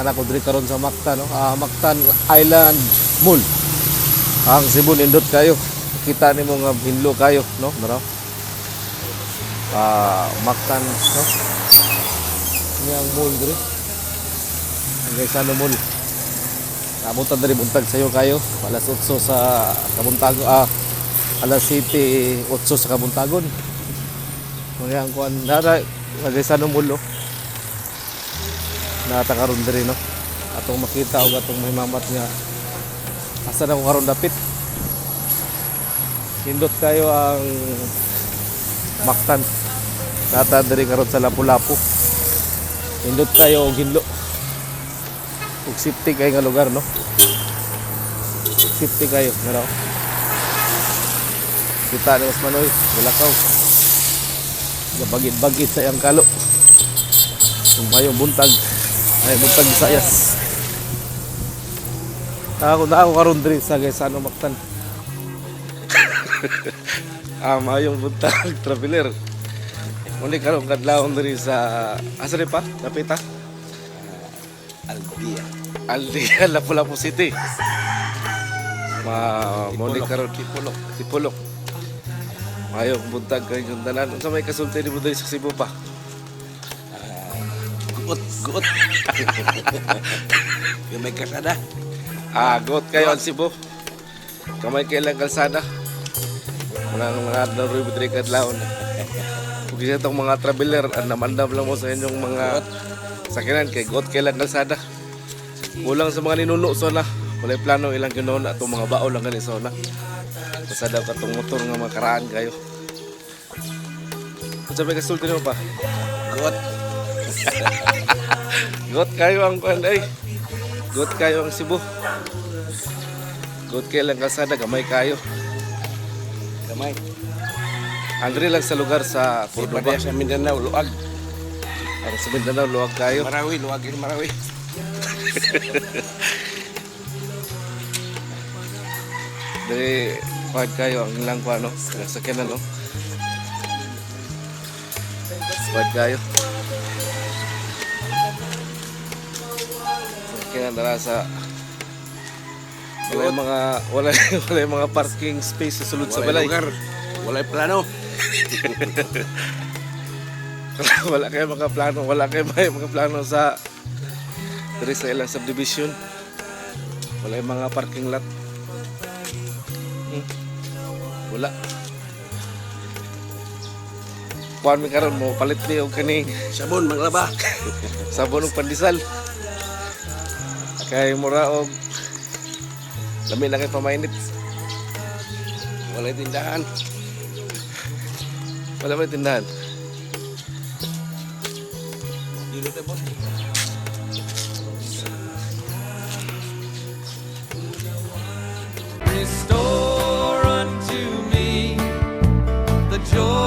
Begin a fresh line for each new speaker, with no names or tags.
na ko diri karon sa Mactan, no? Mactan Island Mall. Ang Cebu nindot kayo. Kita nimo nga hinlo kayo, no? Mara. Mactan, no? Ini ang mall diri. Ang Gaisano Mall. Nabutan diri buntag sayo kayo. Alas 8 sa Kabuntagon, alas 7, 8 sa Kabuntagon. Mga ang kuan dara ang Gaisano Mall, no? Natakaroon diri, no? Atong makita og atong mahimamat nga asa na ko karon dapit. Hindot kayo ang Mactan. Nata diri karon sa Lapu-Lapu. Hindot kayo og hinlo. Ug safety kay nga lugar, no? Safety kayo, ngaraw. Kita ni Mas Manoy, Bulakaw. Gabagid-bagid sa iyang kalo. Sumayong buntag. Ay, buntag Visayas. Ako karon diri sa Gaisano Mactan. Mayong buntag traveler. Muli karon kadlawon diri sa asa pa? Dapita? Aldia, Lapu-Lapu City. Muli karon Tipulok. Mayong buntag kayong tanan. Unsa may kasulti ni mo diri sa Cebu pa?
Guot. Yung may kasada.
Guot kayo ang Cebu. Kamay kailang kalsada. Mga naroy mo diri kadlawon. Ug isa tong mga traveler andam-andam lang mo sa inyong mga sakinan kay guot kailang kalsada. Kulang sa mga ninuno so na. Walay plano ilang kinuha atong mga bao lang gani so na. Basta daw katong motor nga makaraan kayo. Unsa may kasulti nimo pa?
Guot.
Got kayo ang panday. Got kayo ang Cebu. Got kayo lang kalsada, gamay kayo.
Gamay.
Andre lang sa lugar sa
Purba sa Mindanao, Luag.
Ang sa Mindanao, luwag kayo.
Marawi, Luag in Marawi.
Dari kuhan kayo ang ilang kuhan, no? Sakyanan, no? Kuhan kayo. Sakyanan na sa wala mga parking space sa sulod sa balay.
Lugar. Walay plano.
Wala kayo mga plano sa diri sa ilang subdivision. Wala mga parking lot. Wala. Kuan mi karon mo palit ni og kaning
Sabon, maglaba.
sabon ug pandesal. Kay mura og lami na kay pamainit.
Walay tindahan.
Wala may tindahan.
Dilo tayo, boss.
Restore unto me the joy